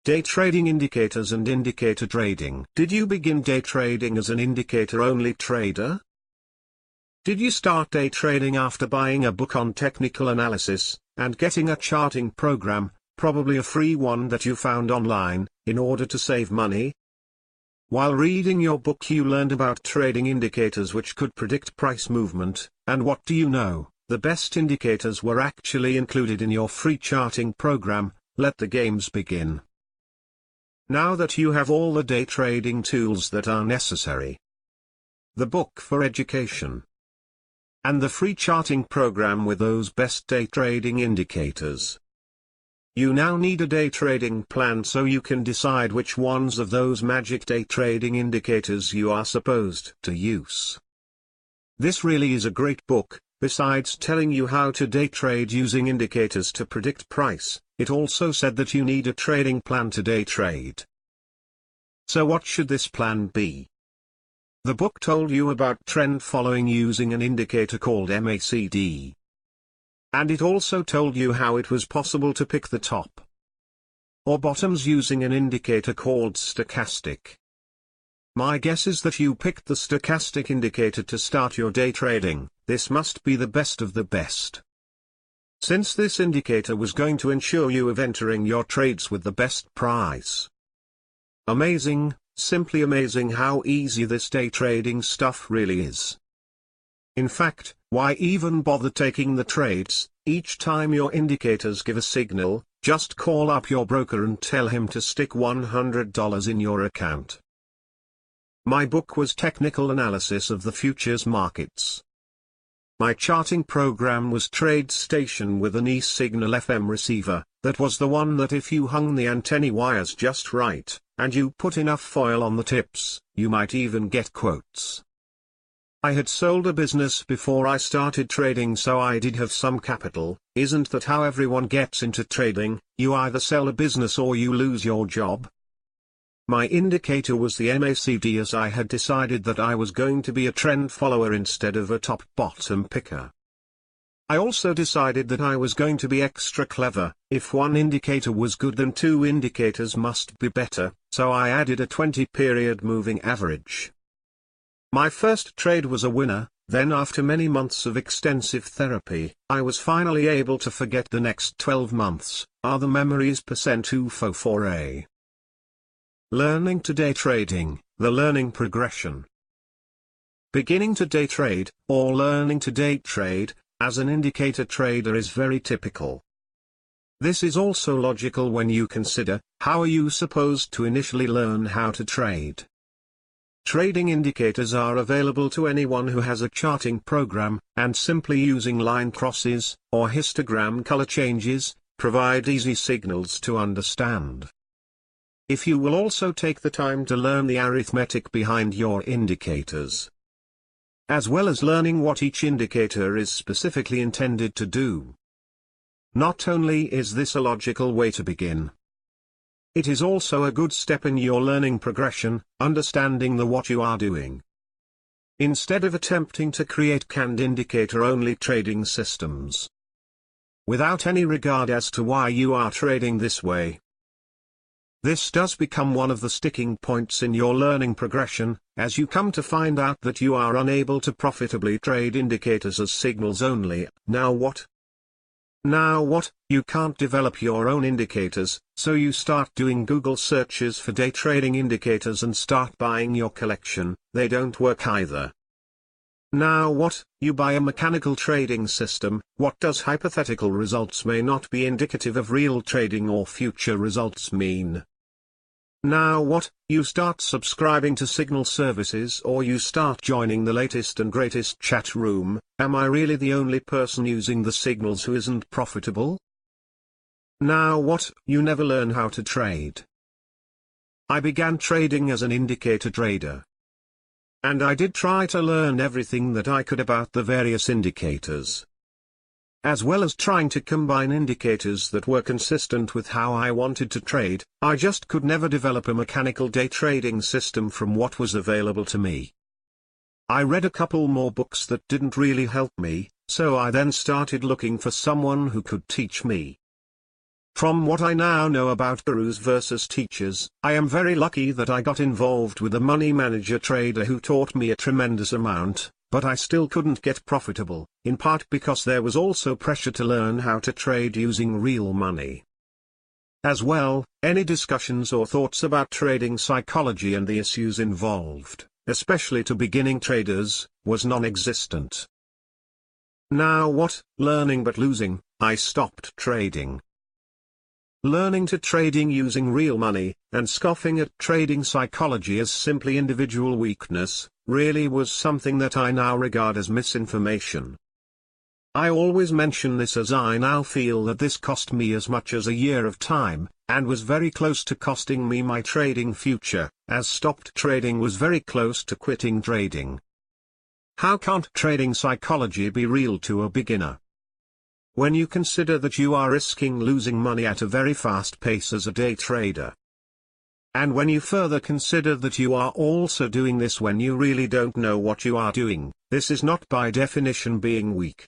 Day trading indicators and indicator trading. Did you begin day trading as an indicator-only trader? Did you start day trading after buying a book on technical analysis, and getting a charting program, probably a free one that you found online, in order to save money? While reading your book you learned about trading indicators which could predict price movement, and what do you know, the best indicators were actually included in your free charting program. Let the games begin. Now that you have all the day trading tools that are necessary, the book for education, and the free charting program with those best day trading indicators, you now need a day trading plan so you can decide which ones of those magic day trading indicators you are supposed to use. This really is a great book. Besides telling you how to day trade using indicators to predict price, it also said that you need a trading plan to day trade. So what should this plan be? The book told you about trend following using an indicator called MACD. And it also told you how it was possible to pick the top or bottoms using an indicator called stochastic. My guess is that you picked the stochastic indicator to start your day trading. This must be the best of the best, since this indicator was going to ensure you of entering your trades with the best price. Amazing, simply amazing how easy this day trading stuff really is. In fact, why even bother taking the trades? Each time your indicators give a signal, just call up your broker and tell him to stick $100 in your account. My book was technical analysis of the futures markets. My charting program was TradeStation with an e-signal FM receiver. That was the one that if you hung the antennae wires just right, and you put enough foil on the tips, you might even get quotes. I had sold a business before I started trading, so I did have some capital. Isn't that how everyone gets into trading? You either sell a business or you lose your job. My indicator was the MACD, as I had decided that I was going to be a trend follower instead of a top-bottom picker. I also decided that I was going to be extra clever. If one indicator was good then two indicators must be better, so I added a 20-period moving average. My first trade was a winner. Then after many months of extensive therapy, I was finally able to forget the next 12 months. Are the memories %UFO for a learning to day trading, the learning progression. Beginning to day trade, or learning to day trade, as an indicator trader is very typical. This is also logical when you consider, how are you supposed to initially learn how to trade? Trading indicators are available to anyone who has a charting program, and simply using line crosses, or histogram color changes, provide easy signals to understand. If you will also take the time to learn the arithmetic behind your indicators, as well as learning what each indicator is specifically intended to do. Not only is this a logical way to begin, it is also a good step in your learning progression, understanding what you are doing. Instead of attempting to create canned indicator-only trading systems, without any regard as to why you are trading this way. This does become one of the sticking points in your learning progression, as you come to find out that you are unable to profitably trade indicators as signals only. Now what? Now what? You can't develop your own indicators, so you start doing Google searches for day trading indicators and start buying your collection. They don't work either. Now what? You buy a mechanical trading system. What does hypothetical results may not be indicative of real trading or future results mean? Now what? You start subscribing to signal services, or you start joining the latest and greatest chat room. Am I really the only person using the signals who isn't profitable? Now what? You never learn how to trade. I began trading as an indicator trader, and I did try to learn everything that I could about the various indicators, as well as trying to combine indicators that were consistent with how I wanted to trade. I just could never develop a mechanical day trading system from what was available to me. I read a couple more books that didn't really help me, so I then started looking for someone who could teach me. From what I now know about gurus versus teachers, I am very lucky that I got involved with a money manager trader who taught me a tremendous amount, but I still couldn't get profitable, in part because there was also pressure to learn how to trade using real money. As well, any discussions or thoughts about trading psychology and the issues involved, especially to beginning traders, was non-existent. Now what, learning but losing, I stopped trading. Learning to trading using real money, and scoffing at trading psychology as simply individual weakness, really was something that I now regard as misinformation. I always mention this as I now feel that this cost me as much as a year of time, and was very close to costing me my trading future, as stopped trading was very close to quitting trading. How can't trading psychology be real to a beginner? When you consider that you are risking losing money at a very fast pace as a day trader. And when you further consider that you are also doing this when you really don't know what you are doing, this is not by definition being weak.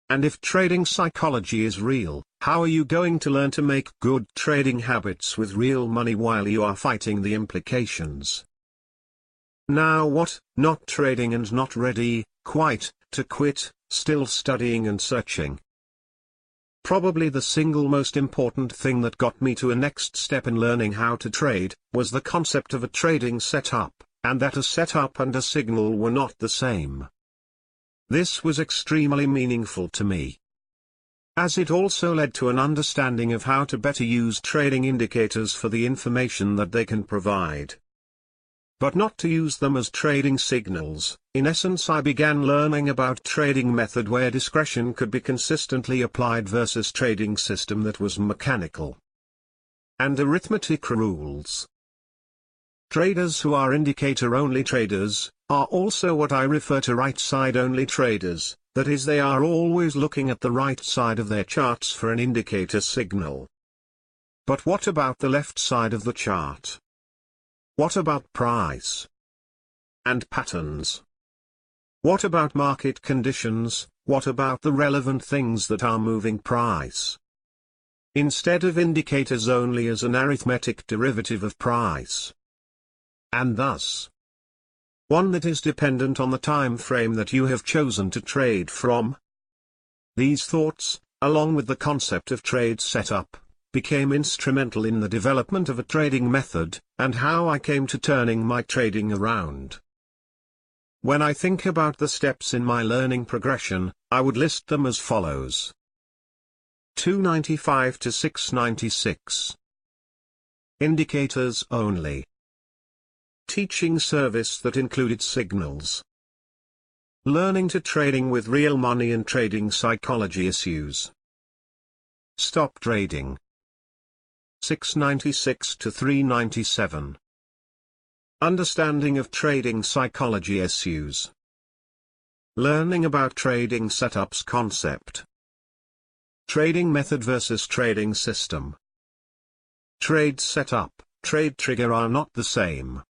And if trading psychology is real, how are you going to learn to make good trading habits with real money while you are fighting the implications? Now what, not trading and not ready, quite, to quit, still studying and searching. Probably the single most important thing that got me to a next step in learning how to trade, was the concept of a trading setup, and that a setup and a signal were not the same. This was extremely meaningful to me, as it also led to an understanding of how to better use trading indicators for the information that they can provide. But not to use them as trading signals. In essence, I began learning about trading method where discretion could be consistently applied versus trading system that was mechanical. And arithmetic rules. Traders who are indicator-only traders, are also what I refer to right-side-only traders, that is, they are always looking at the right side of their charts for an indicator signal. But what about the left side of the chart? What about price and patterns? What about market conditions? What about the relevant things that are moving price? Instead of indicators only as an arithmetic derivative of price. And thus, one that is dependent on the time frame that you have chosen to trade from. These thoughts, along with the concept of trade setup, became instrumental in the development of a trading method, and how I came to turning my trading around. When I think about the steps in my learning progression, I would list them as follows. 295 to 696. Indicators only. Teaching service that included signals. Learning to trading with real money and trading psychology issues. Stop trading. 696 to 397. Understanding of trading psychology issues. Learning about trading setups concept. Trading method versus trading system. Trade setup, trade trigger are not the same.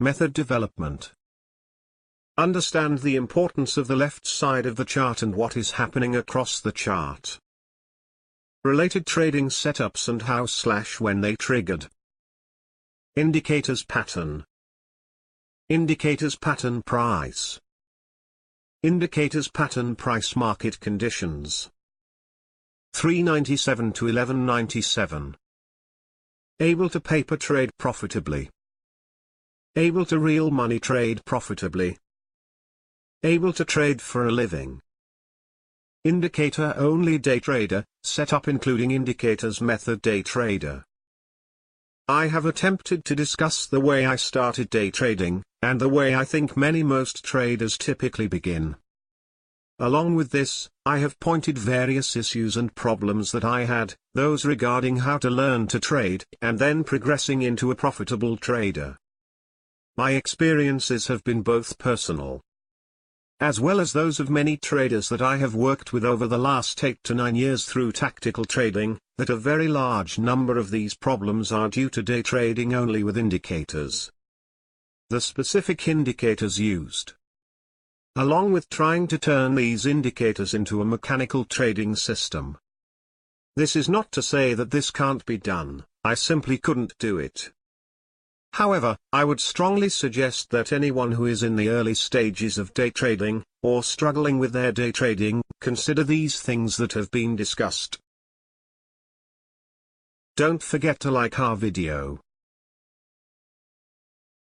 Method development. Understand the importance of the left side of the chart and what is happening across the chart. Related trading setups and how/when they triggered. Indicators pattern. Indicators pattern price. Indicators pattern price market conditions. 397 to 1197. Able to paper trade profitably. Able to real money trade profitably. Able to trade for a living. Indicator-only day trader, setup including indicators method day trader. I have attempted to discuss the way I started day trading, and the way I think most traders typically begin. Along with this, I have pointed various issues and problems that I had, those regarding how to learn to trade, and then progressing into a profitable trader. My experiences have been both personal, as well as those of many traders that I have worked with over the last 8 to 9 years through tactical trading, that a very large number of these problems are due to day trading only with indicators. The specific indicators used, along with trying to turn these indicators into a mechanical trading system. This is not to say that this can't be done, I simply couldn't do it. However, I would strongly suggest that anyone who is in the early stages of day trading, or struggling with their day trading, consider these things that have been discussed. Don't forget to like our video.